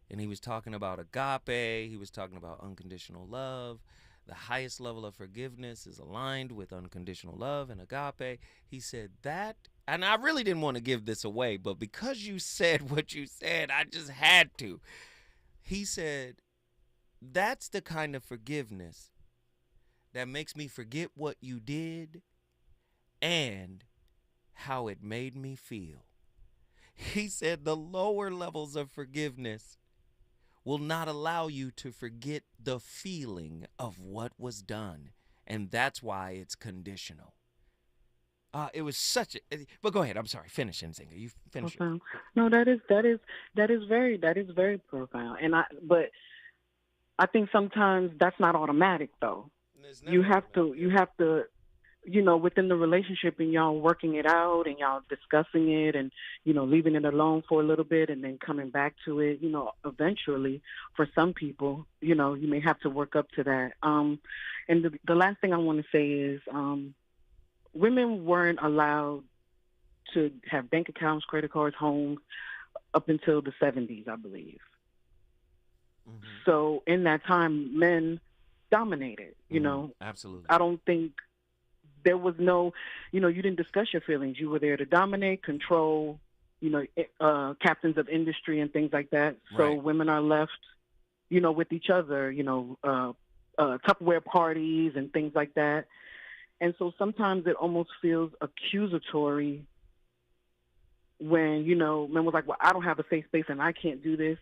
And he was talking about agape. He was talking about unconditional love. The highest level of forgiveness is aligned with unconditional love and agape. He said that, and I really didn't want to give this away, but because you said what you said, I just had to. He said That's the kind of forgiveness that makes me forget what you did and how it made me feel. He said the lower levels of forgiveness will not allow you to forget the feeling of what was done. And that's why it's conditional. It was such a, but go ahead. I'm sorry. Finish, Nzinga. You finish. Profound. No, that is very profound. But I think sometimes that's not automatic though. You have to, within the relationship and y'all working it out and y'all discussing it and, leaving it alone for a little bit and then coming back to it, eventually for some people, you may have to work up to that. And the last thing I want to say is women weren't allowed to have bank accounts, credit cards, homes up until the 70s, I believe. Mm-hmm. So in that time, men dominated, Absolutely. I don't think there was no, you didn't discuss your feelings. You were there to dominate, control, captains of industry and things like that. So Right. women are left, with each other, Tupperware parties and things like that. And so sometimes it almost feels accusatory when, men was like, well, I don't have a safe space and I can't do this.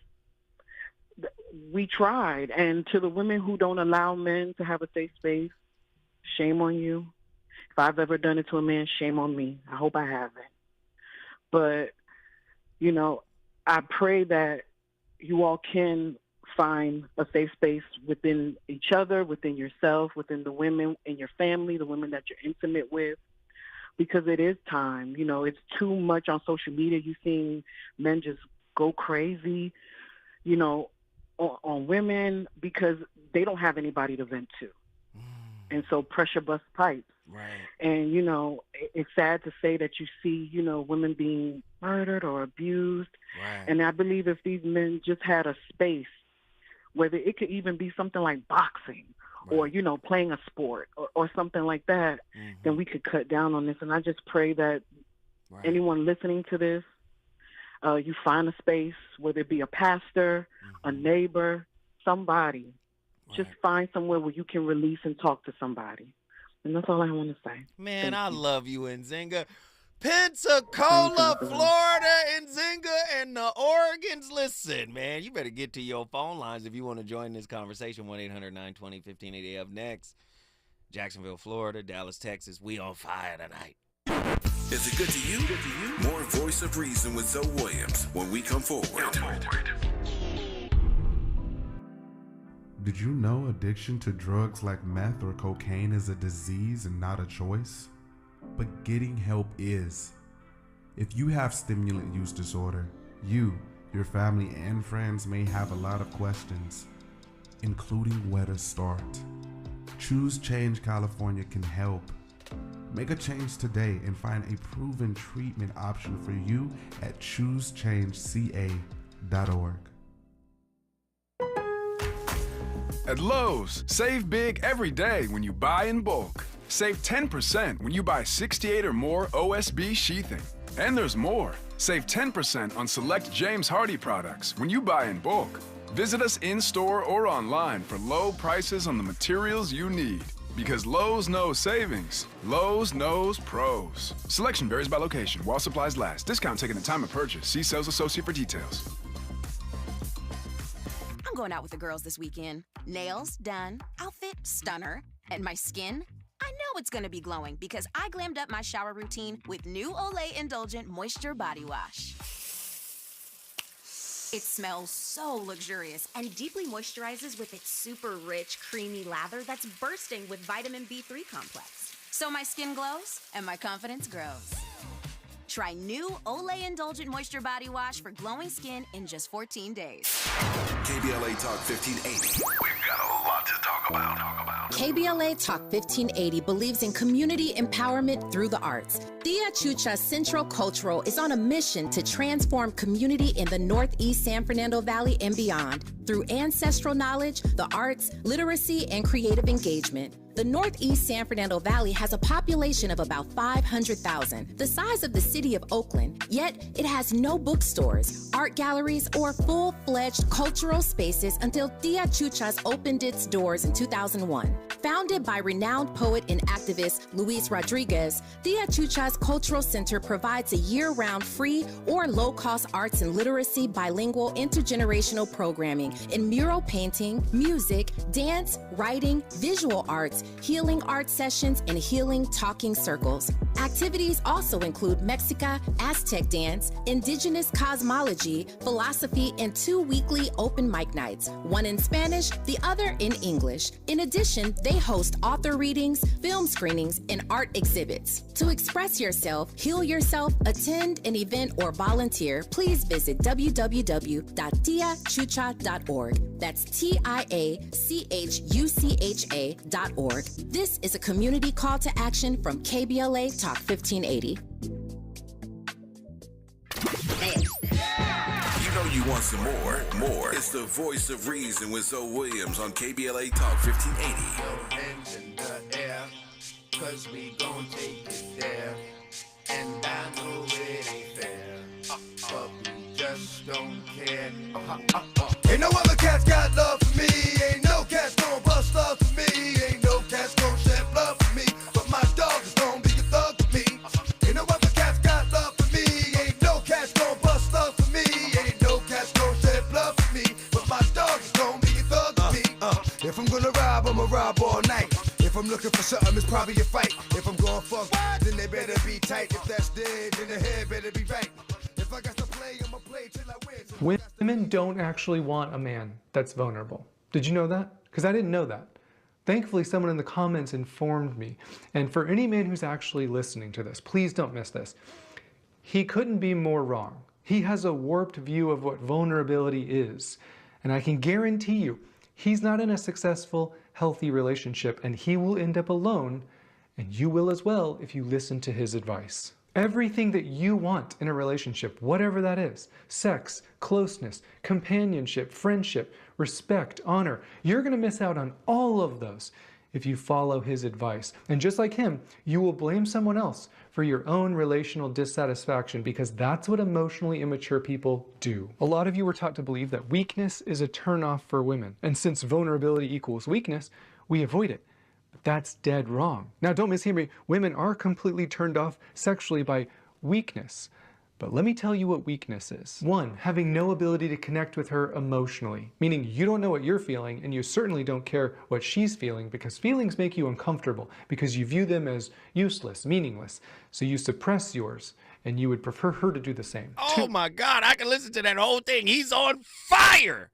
We tried. And to the women who don't allow men to have a safe space, shame on you. If I've ever done it to a man, shame on me. I hope I haven't. But, I pray that you all can find a safe space within each other, within yourself, within the women in your family, the women that you're intimate with, because it is time. It's too much on social media. You're seeing men just go crazy, on women because they don't have anybody to vent to. And so pressure busts pipes. Right. And, it's sad to say that you see, women being murdered or abused. Right. And I believe if these men just had a space, whether it could even be something like boxing or, playing a sport or something like that, then we could cut down on this. And I just pray that anyone listening to this, you find a space, whether it be a pastor, a neighbor, somebody. Just find somewhere where you can release and talk to somebody. And that's all I want to say. Man, I love you, Nzinga. Pensacola, Florida, Nzinga, and the Oregons. Listen, man, you better get to your phone lines if you want to join this conversation. 1-800-920-1580. Up next, Jacksonville, Florida, Dallas, Texas. We on fire tonight. Is it good to you? More Voice of Reason with Zoe Williams when we come forward. Did you know addiction to drugs like meth or cocaine is a disease and not a choice? But getting help is. If you have stimulant use disorder, you, your family, and friends may have a lot of questions, including where to start. Choose Change California can help. Make a change today and find a proven treatment option for you at choosechangeca.org. At Lowe's, save big every day when you buy in bulk. Save 10% when you buy 68 or more OSB sheathing. And there's more. Save 10% on select James Hardie products when you buy in bulk. Visit us in-store or online for low prices on the materials you need. Because Lowe's knows savings. Lowe's knows pros. Selection varies by location while supplies last. Discount taken at time of purchase. See sales associate for details. I'm going out with the girls this weekend. Nails done, outfit stunner, and my skin, I know it's gonna be glowing because I glammed up my shower routine with new Olay Indulgent Moisture Body Wash. It smells so luxurious and deeply moisturizes with its super rich, creamy lather that's bursting with vitamin B3 complex. So my skin glows and my confidence grows. Try new Olay Indulgent Moisture Body Wash for glowing skin in just 14 days. KBLA Talk 1580. We've got a lot to talk about. KBLA Talk 1580 believes in community empowerment through the arts. Tia Chucha Central Cultural is on a mission to transform community in the Northeast San Fernando Valley and beyond through ancestral knowledge, the arts, literacy, and creative engagement. The Northeast San Fernando Valley has a population of about 500,000, the size of the city of Oakland, yet it has no bookstores, art galleries, or full-fledged cultural spaces until Tia Chuchas opened its doors in 2001. Founded by renowned poet and activist Luis Rodriguez, Tia Chuchas Cultural Center provides a year-round free or low-cost arts and literacy bilingual intergenerational programming in mural painting, music, dance, writing, visual arts, healing art sessions, and healing talking circles. Activities also include Mexica, Aztec dance, indigenous cosmology, philosophy, and 2 weekly open mic nights, one in Spanish, the other in English. In addition, they host author readings, film screenings, and art exhibits. To express yourself, heal yourself, attend an event, or volunteer, please visit www.tiachucha.org. That's TIACHUCHA.org. This is a community call to action from KBLA Talk 1580. You know you want some more. It's the voice of reason with Zoe Williams on KBLA Talk 1580. Hands in the air, 'cause we gon' take it there. And I know it ain't fair, but we just don't care. Ain't no other cats got love for me. Ain't no cats gon' bust love for me. Ain't no cats gon' shed blood for me. But my dog is gon' be a thug for me. Ain't no other cats got love for me. Ain't no cats gon' bust love for me. Ain't no cats gon' shed blood for me. But my dog is gon' be a thug for me. If I'm gonna rob, I'ma rob all night. If I'm looking for something, it's probably a fight. If I'm going fuck, then they better be tight. If that's dead, then the head better be right. If I got to play, I'ma play till I win. Women don't actually want a man that's vulnerable. Did you know that? Because I didn't know that. Thankfully, someone in the comments informed me. And for any man who's actually listening to this, please don't miss this. He couldn't be more wrong. He has a warped view of what vulnerability is. And I can guarantee you, he's not in a successful, healthy relationship, and he will end up alone, and you will as well if you listen to his advice. Everything that you want in a relationship, whatever that is, sex, closeness, companionship, friendship, respect, honor, you're going to miss out on all of those if you follow his advice. And just like him, you will blame someone else for your own relational dissatisfaction because that's what emotionally immature people do. A lot of you were taught to believe that weakness is a turnoff for women. And since vulnerability equals weakness, we avoid it. But that's dead wrong. Now, don't mishear me. Women are completely turned off sexually by weakness. But let me tell you what weakness is. 1, having no ability to connect with her emotionally, meaning you don't know what you're feeling and you certainly don't care what she's feeling because feelings make you uncomfortable because you view them as useless, meaningless. So you suppress yours and you would prefer her to do the same. Oh my God, I can listen to that whole thing. He's on fire.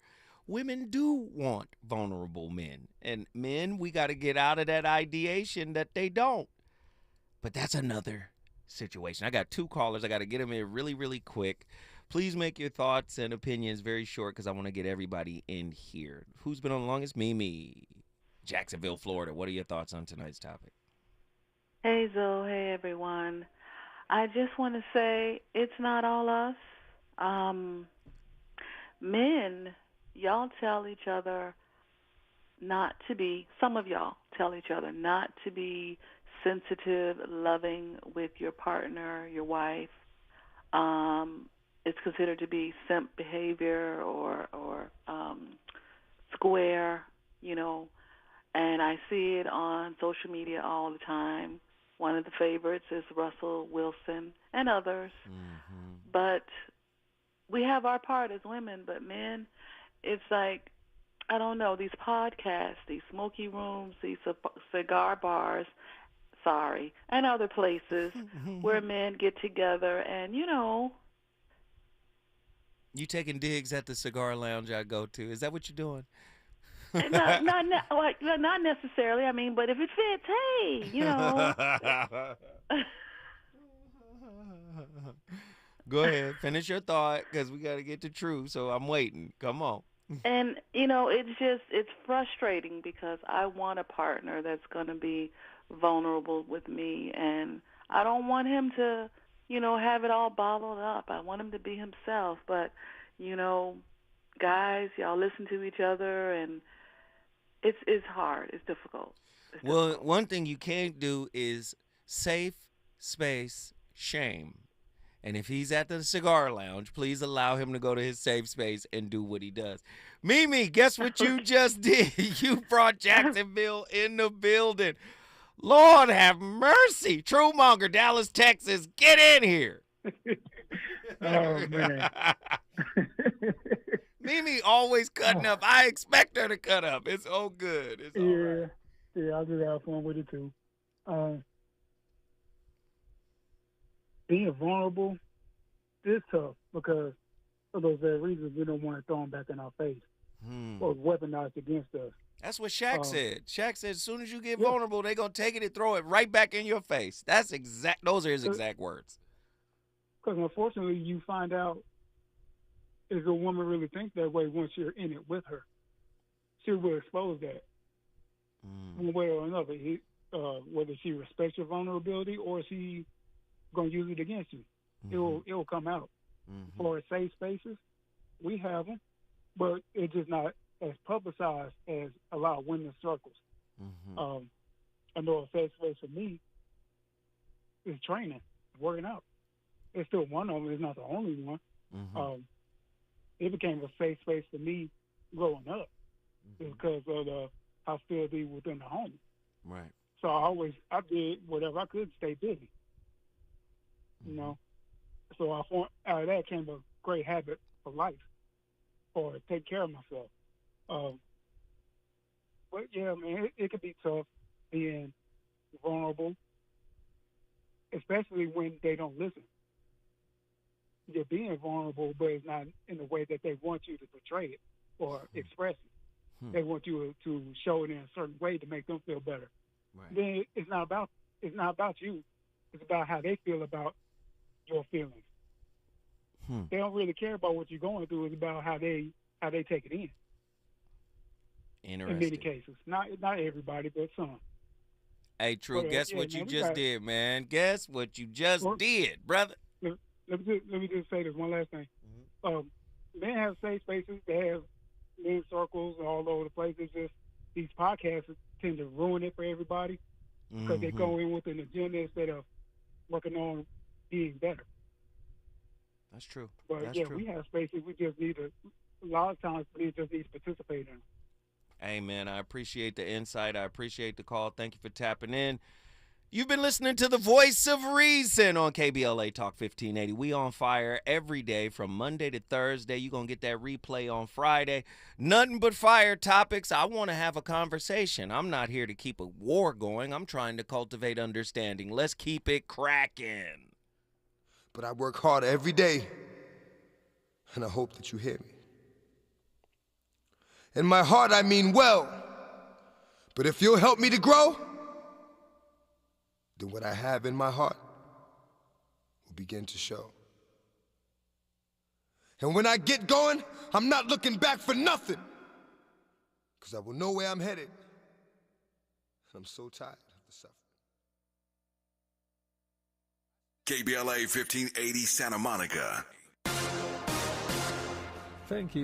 Women do want vulnerable men. And men, we got to get out of that ideation that they don't. But that's another situation. I got 2 callers. I got to get them in really, really quick. Please make your thoughts and opinions very short because I want to get everybody in here. Who's been on the longest? Mimi. Jacksonville, Florida. What are your thoughts on tonight's topic? Hey, Zoe. Hey, everyone. I just want to say it's not all us. Men, y'all tell each other not to be, some of y'all tell each other not to be sensitive, loving with your partner, your wife. It's considered to be simp behavior or square, you know, and I see it on social media all the time. One of the favorites is Russell Wilson and others. Mm-hmm. But we have our part as women, but men, it's like, I don't know, these podcasts, these smoky rooms, these cigar bars, and other places where men get together and, you know. You taking digs at the cigar lounge I go to. Is that what you're doing? Not necessarily. I mean, but if it fits, hey, you know. Go ahead. Finish your thought because we got to get to truth, so I'm waiting. Come on. And, you know, it's frustrating because I want a partner that's going to be vulnerable with me, and I don't want him to, you know, have it all bottled up. I want him to be himself. But, you know, guys, y'all listen to each other, and It's hard. It's difficult. Well, one thing you can't do is safe space shame. And if he's at the cigar lounge, please allow him to go to his safe space and do what he does. Mimi, guess what you just did? You brought Jacksonville in the building. Lord have mercy. Truemonger, Dallas, Texas, get in here. Oh, man. Mimi always cutting up. I expect her to cut up. It's all good. It's all right. Yeah, I'll just have fun with it too. Being vulnerable is tough because for those very reasons we don't want to throw them back in our face or weaponized against us. That's what Shaq said. Shaq said as soon as you get vulnerable, they're going to take it and throw it right back in your face. Those are his exact words. Because unfortunately you find out if a woman really thinks that way once you're in it with her. She will expose that one way or another, whether she respects your vulnerability or she going to use it against you. It will come out. For safe spaces, we have them, but it's just not as publicized as a lot of women's circles. I know a safe space for me is training, working out. It's still one of them. It's not the only one. It became a safe space for me growing up because of the hostility within the home. Right. So I did whatever I could to stay busy. You know, so out of that came a great habit for life, or take care of myself. But yeah, man, it could be tough being vulnerable, especially when they don't listen. You're being vulnerable, but it's not in the way that they want you to portray it or express it. They want you to show it in a certain way to make them feel better. Right. Then it's not about you. It's about how they feel about your feelings. They don't really care about what you're going through. It's about how they take it in. Interesting. In many cases, not everybody, but some. Hey, True. Guess what you just did, man. Guess what you just did, brother. Let me just say this one last thing. Men have safe spaces. They have men's circles all over the place. It's just these podcasts tend to ruin it for everybody because they go in with an agenda instead of working on being better. That's true. But That's true. We have spaces. We just need a lot of times we just need to participate in them. Hey, man, I appreciate the insight. I appreciate the call. Thank you for tapping in. You've been listening to the Voice of Reason on KBLA Talk 1580. We on fire every day from Monday to Thursday. You're going to get that replay on Friday. Nothing but fire topics. I want to have a conversation. I'm not here to keep a war going. I'm trying to cultivate understanding. Let's keep it cracking. But I work hard every day, and I hope that you hear me. In my heart, I mean well, but if you'll help me to grow, then what I have in my heart will begin to show. And when I get going, I'm not looking back for nothing, because I will know where I'm headed. And I'm so tired of the suffering. KBLA 1580 Santa Monica. Thank you.